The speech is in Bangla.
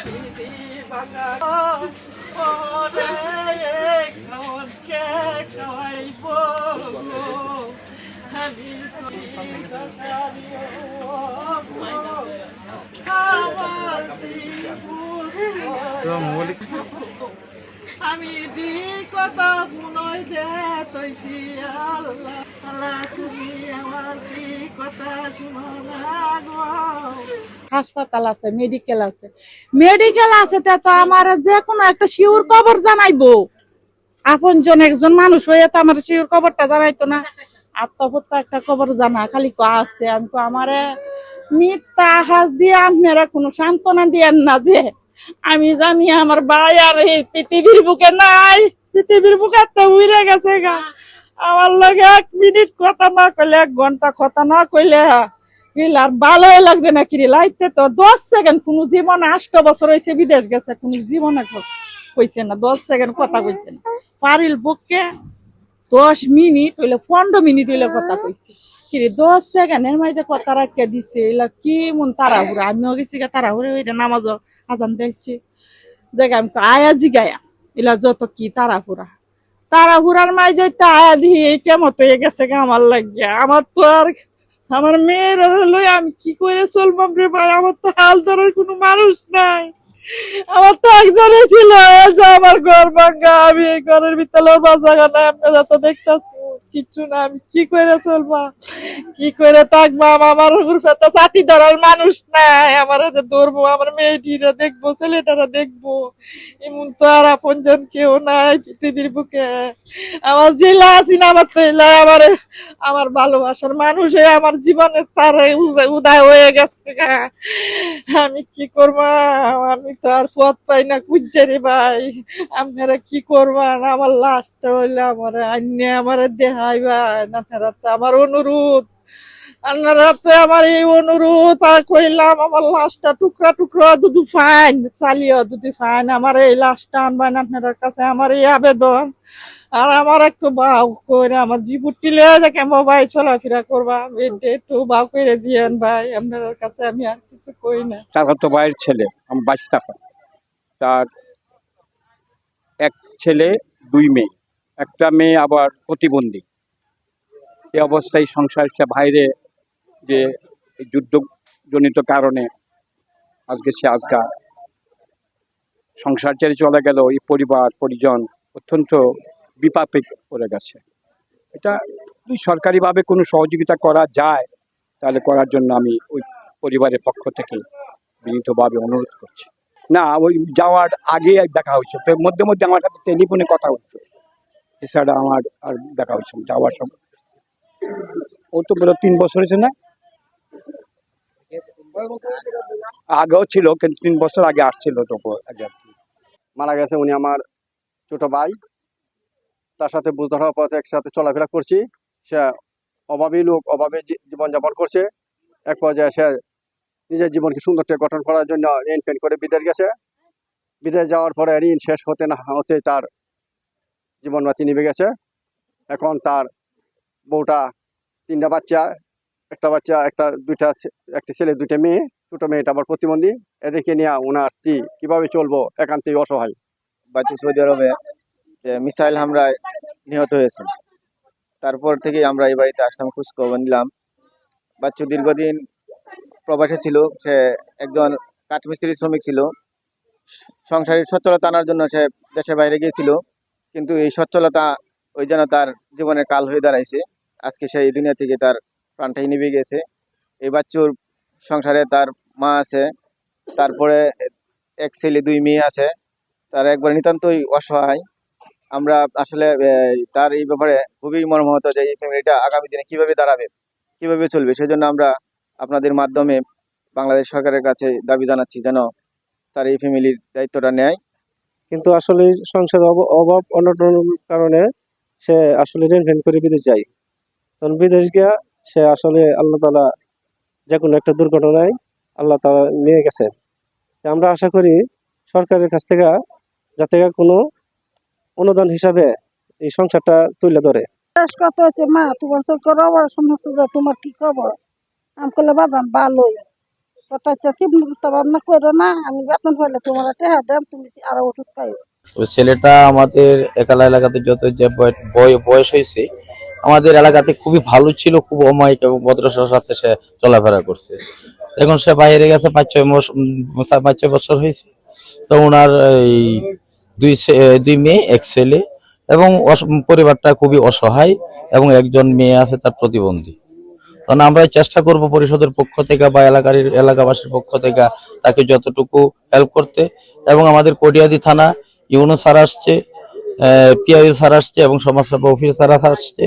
আমি দি কথা শুনই দে তৈছি আল্লাহ আল্লাহ তুমি আমার দি কথা শুনো না গো। হাসপাতাল আছে, মেডিকেল আছে, তো আমার যে কোনো একটা শিওর খবর জানাইবো। আপন জন একজন মানুষ হয়ে তো আমার শিওর খবরটা জানাইতো না। আত্মহত্যা একটা খবর জানা খালি আছে। আমি তো আমারে মিথ্যা আহাজ দিয়ে আপনারা কোনো সান্ত্বনা দিয়েন না যে আমি জানি আমার ভাই আর এই পৃথিবীর বুকে নাই, পৃথিবীর বুকে তো উড়ে গেছে গা। আমার লগে 1 মিনিট কথা না কইলে, 1 ঘন্টা কথা না কইলে আর ভালোই লাগছে না। কিরে লাইতে তো 10 সেকেন্ড কোনো জীবনে 8 বছর হয়েছে বিদেশ গেছে, কোন জীবনে কইছে না 10 সেকেন্ড কথা কইছে না। পারিল পক্ষে 10 মিনিট হইলে 15 মিনিট হইলে কথা কইছে। কিরে 10 সেকেন্ডের মাঝে কথা রাখিয়া দিছে, এলা কি মন তাড়াহুড়া। আমিও গেছি তাড়াহুড়া হইলে নামাজ আজান দেখছি জায়গা আমি আয়া জিগায়া এলা যত কি তাড়াহুড়ার মাঝে আয়া দিয়ে কেমত হয়ে গেছে আমার লাগিয়া। আমার তো আর আমার মেয়ের লই আমি কি করে চলবাম রে ভাই। আমার তো হাল ধরার কোনো মানুষ নাই। আমার তো একজনই ছিল যে আমার ঘর ভাঙ্গা, আমি এই ঘরের ভিতরে বাজাগা নাই। আপনারা তো দেখতেছেন কিছু না, আমি কি করে চলবা, কি করে থাকবো। আমার উপরে তো ছাতি ধরার মানুষ নাই। আমার যে ধরবো, আমার মেয়েটিরা দেখবো, ছেলেটারা দেখবো, এমন তো আর আপনজন কেউ নাই পৃথিবীর বুকে। আমার জেলা আছি না, আমার তো আমার আমার ভালোবাসার মানুষ আমার জীবনে তার উদয় হয়ে গেছে। আমি কি করবো, আমি তো আর পথ পাই না খুঁজছে রে ভাই। আপনারা কি করবেন, আমার লাশটা হইলে আমার আইনে আমার দেখাইবা না। আমার অনুরোধ, আপনারাতে আমার এই অনুরোধ কইলাম, আমার লাশটা টুকরা টুকরা দুদু ফাইন চালিয়ে দুদি ফাইন আমার এই লাশটা আনবেন আপনার কাছে, আমার এই আবেদন। আর আমার একটু বাউ করে আমার জীবনটি লিয়ে যাকে মোবাইল চলাফেরা করবা, একটু বাউ করে দিয়েন ভাই আপনার কাছে। আমি আর কিছু কই না। চাচাতো ভাইয়ের ছেলে, আমি 22 টাকা। তার 1 ছেলে 2 মেয়ে, একটা মেয়ে আবার প্রতিবন্ধী। এই অবস্থায় সংসার সে বাইরে যে যুদ্ধজনিত কারণে আজকে সংসার ছেড়ে চলে গেল। এই পরিবার পরিজন অত্যন্ত বিপাকে পড়ে গেছে। এটা যদি সরকারিভাবে কোনো সহযোগিতা করা যায় তাহলে করার জন্য আমি ওই পরিবারের পক্ষ থেকে বিনীতভাবে অনুরোধ করছি। না, ওই যাওয়ার আগে দেখা হয়েছে, তো মধ্যে মধ্যে আমার সাথে টেলিফোনে কথা হচ্ছে, এছাড়া আমার আর দেখা হয়েছে যাওয়ার সময়। ও তো বলো 3 বছর হয়েছে না, আগেও ছিল, কিন্তু 3 বছর আগে আসছিল। তো আগে মারা গেছে উনি আমার ছোট ভাই। তার সাথে বুঝ ধরার পথে একসাথে চলাফেরা করছি। সে অভাবী লোক, অভাবে জীবনযাপন করছে। এক পর্যায়ে সে নিজের জীবনকে সুন্দর গঠন করার জন্য ঋণ ফেন করে বিদেশ গেছে। বিদেশ যাওয়ার পরে ঋণ শেষ হতে না হতে তার জীবন বাতি নিভে গেছে। এখন তার বউটা 3টা বাচ্চা, একটা ছেলে 2টা মেয়ে। ছোট মেয়েটা আবার প্রতিবন্ধী। এদেরকে নিয়ে ওনার স্ত্রী কিভাবে চলবো, একান্তই অসহায়। বাচ্চা সৌদি আরবে মিসাইল হামলায় নিহত হয়েছে। তারপর থেকে আমরা এই বাড়িতে আসলাম, খোঁজ খবর নিলাম। বাচ্চু দীর্ঘদিন প্রবাসে ছিল। সে একজন কাঠমিস্ত্রি শ্রমিক ছিল। সংসারের সচ্ছলতা আনার জন্য সে দেশের বাইরে গিয়েছিল, কিন্তু এই সচ্ছলতা ওই যেন তার জীবনের কাল হয়ে দাঁড়াইছে। আজকে সেই দুনিয়া থেকে তার প্রাণটাই নিভে গেছে। এই বাচ্চুর সংসারে তার মা আছে, তারপরে 1 ছেলে 2 মেয়ে আছে। তার একবার নিতান্তই অসহায়। আমরা আসলে তার এই ব্যাপারে খুবই মর্মাহত যে এই ফ্যামিলিটা আগামী দিনে কিভাবে দাঁড়াবে, কিভাবে চলবে। সেজন্য আমরা আপনাদের মাধ্যমে বাংলাদেশ সরকারের কাছে দাবি জানাচ্ছি যেন তার এই ফ্যামিলির দায়িত্বটা নেয়। কিন্তু আসলে সংসারের অভাব অনটনের কারণে সে আসলে ঋণ ফেন করে বিদেশ যায়। তখন বিদেশ গিয়া সে আসলে আল্লাহ তাআলা যে কোনো একটা দুর্ঘটনায় আল্লাহ তাআলা নিয়ে গেছে। আমরা আশা করি সরকারের কাছ থেকে যাতে কোনো অনুদান হিসাবে এই সংসারটা তুলে ধরে। কত হচ্ছে মা, তোমার চোখের সমস্যা, তোমার কি খবর? আমি করলে বাদাম ভালোই। কথা হচ্ছে চিন্তা ভাবনা করো না, আমি বেতন পাইলে তোমার টেহা দেন, তুমি আরো ওষুধ খাই। তো ছেলেটা আমাদের একালা এলাকাতে যত যে বয়স হয়েছে, আমাদের এলাকাতে খুবই ভালো ছিল, খুব অমায়িক এবং ভদ্রতার সাথে সে চলাফেরা করছে। এখন সে বাইরে গেছে 5-6 বছর হয়েছে। তো ওনার এই দুই মেয়ে এক ছেলে, এবং পরিবারটা খুবই অসহায়, এবং একজন মেয়ে আছে তার প্রতিবন্ধী। কারণ আমরা চেষ্টা করব পরিষদের পক্ষ থেকে বা এলাকাবাসীর পক্ষ থেকে তাকে যতটুকু হেল্প করতে, এবং আমাদের কটিয়াদি থানা ইউনো স্যার আসছে, পিআইও স্যার আসছে এবং সমাজসেবা অফিসার আসছে।